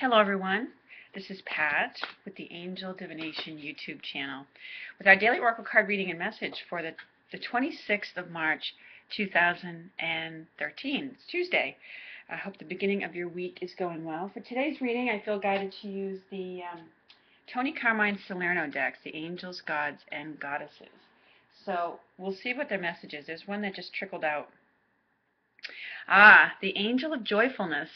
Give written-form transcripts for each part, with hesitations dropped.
Hello everyone, this is Pat with the Angel Divination YouTube channel with our daily oracle card reading and message for the 26th of March 2013. It's Tuesday. I hope the beginning of your week is going well. For today's reading, I feel guided to use the Tony Carmine Salerno decks, the Angels, Gods, and Goddesses. So we'll see what their message is. There's one that just trickled out. The Angel of Joyfulness.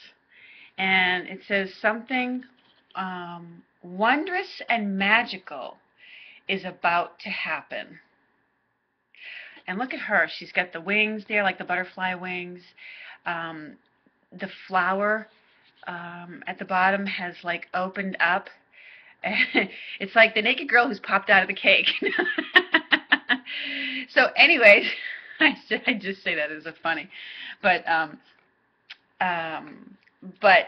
And it says something wondrous and magical is about to happen. And look at her. She's got the wings there, like the butterfly wings. The flower at the bottom has like opened up. It's like the naked girl who's popped out of the cake. So anyways, I just say that as a funny. But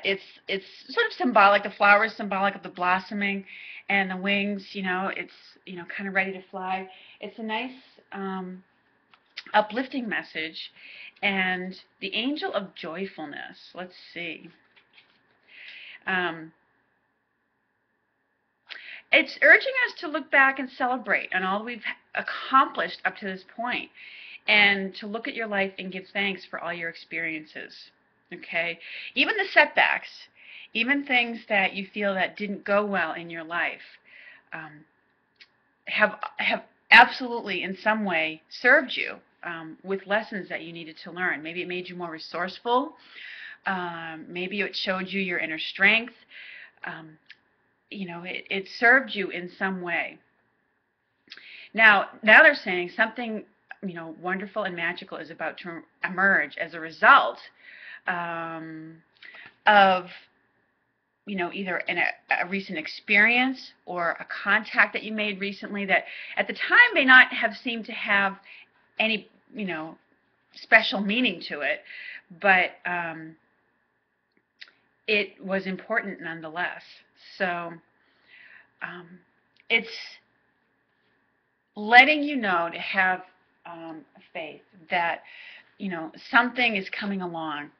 it's sort of symbolic. The flower is symbolic of the blossoming, and the wings, it's kind of ready to fly. It's a nice uplifting message. And the Angel of Joyfulness, let's see. It's urging us to look back and celebrate on all we've accomplished up to this point, and to look at your life and give thanks for all your experiences. Okay, even the setbacks, even things that you feel that didn't go well in your life, have absolutely in some way served you with lessons that you needed to learn. Maybe it made you more resourceful. Maybe it showed you your inner strength. It served you in some way. Now they're saying something wonderful and magical is about to emerge as a result of either a recent experience or a contact that you made recently that at the time may not have seemed to have any special meaning to it, but it was important nonetheless. So it's letting you know to have faith that something is coming along.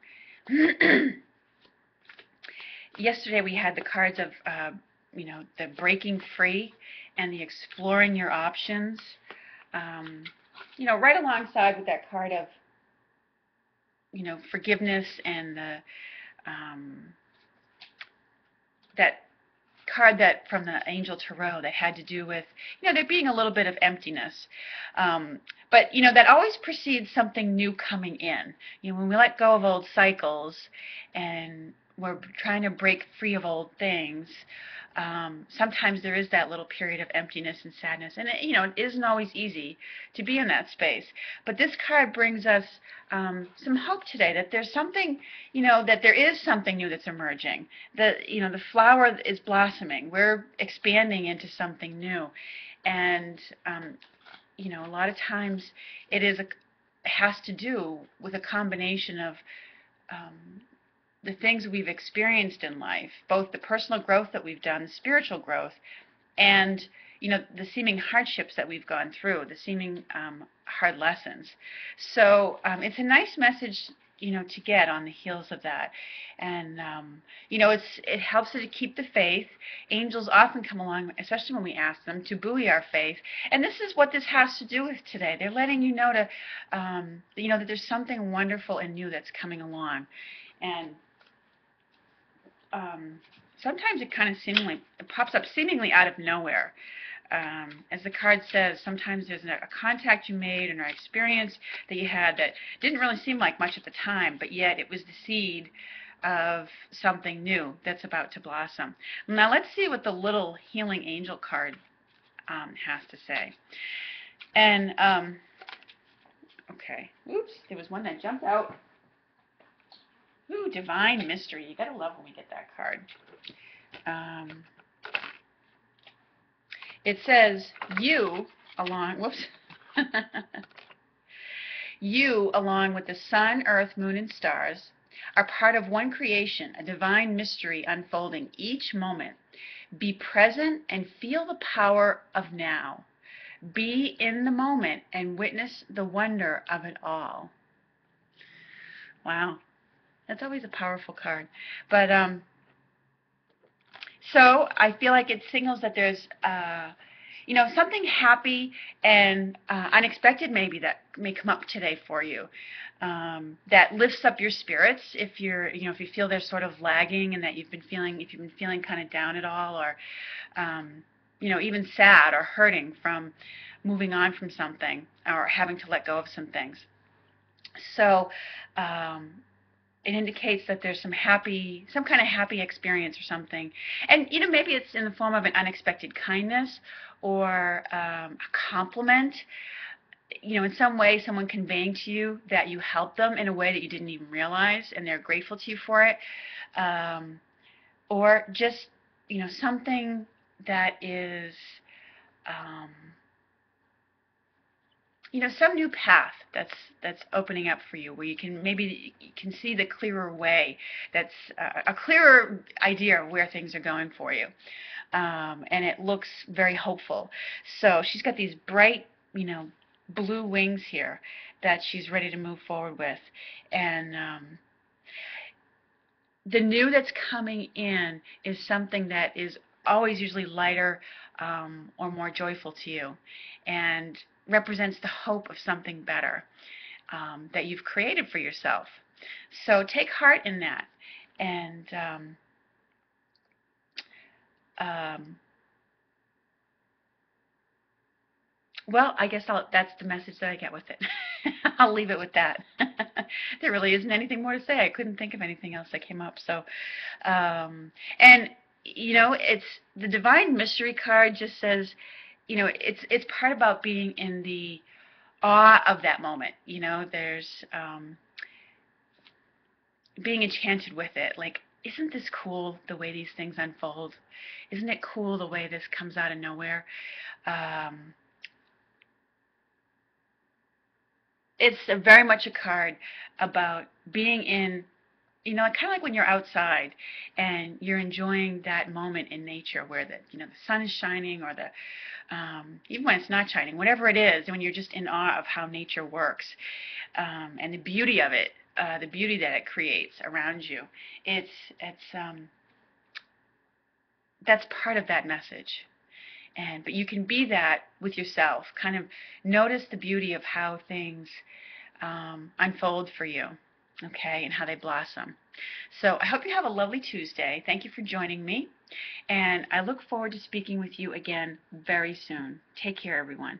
Yesterday we had the cards of the breaking free and the exploring your options, right alongside with that card of forgiveness, and the that card that from the Angel Tarot that had to do with there being a little bit of emptiness, but that always precedes something new coming in. When we let go of old cycles and we're trying to break free of old things, sometimes there is that little period of emptiness and sadness, and it isn't always easy to be in that space. But this card brings us some hope today that there's something, that there is something new that's emerging. The flower is blossoming. We're expanding into something new, and a lot of times it has to do with a combination of the things we've experienced in life, both the personal growth that we've done, the spiritual growth, and the seeming hardships that we've gone through, the seeming hard lessons. So it's a nice message to get on the heels of that. And it helps us to keep the faith. Angels often come along, especially when we ask them, to buoy our faith. And this is what this has to do with today. They're letting you know to that there's something wonderful and new that's coming along. And sometimes it kind of pops up seemingly out of nowhere. As the card says, sometimes there's a contact you made and an experience that you had that didn't really seem like much at the time, but yet it was the seed of something new that's about to blossom. Now let's see what the little healing angel card has to say. And okay, oops, there was one that jumped out. Ooh, Divine Mystery. You gotta love when we get that card. It says, you, along with the sun, earth, moon, and stars, are part of one creation, a divine mystery unfolding each moment. Be present and feel the power of now. Be in the moment and witness the wonder of it all. Wow. That's always a powerful card. But So I feel like it signals that there's something happy and unexpected maybe that may come up today for you, that lifts up your spirits if if you feel they're sort of lagging, and that if you've been feeling kind of down at all, or even sad or hurting from moving on from something or having to let go of some things. So it indicates that there's some kind of happy experience or something. And maybe it's in the form of an unexpected kindness, or a compliment. In some way, someone conveying to you that you helped them in a way that you didn't even realize, and they're grateful to you for it. Or just, something that is, um, some new path that's opening up for you, where you can see the clearer way, that's a clearer idea of where things are going for you, and it looks very hopeful. So she's got these bright, blue wings here that she's ready to move forward with, and the new that's coming in is something that is always usually lighter, or more joyful to you, and represents the hope of something better, that you've created for yourself. So take heart in that, and well, I guess that's the message that I get with it. I'll leave it with that. There really isn't anything more to say. I couldn't think of anything else that came up. So, and it's the Divine Mystery card just says, it's part about being in the awe of that moment. There's being enchanted with it. Like, isn't this cool the way these things unfold? Isn't it cool the way this comes out of nowhere? It's very much a card about being in, kind of like when you're outside and you're enjoying that moment in nature where the sun is shining, or even when it's not shining, whatever it is, when you're just in awe of how nature works, and the beauty of it, the beauty that it creates around you. It's that's part of that message. But you can be that with yourself. Kind of notice the beauty of how things unfold for you, okay, and how they blossom. So I hope you have a lovely Tuesday. Thank you for joining me, and I look forward to speaking with you again very soon. Take care, everyone.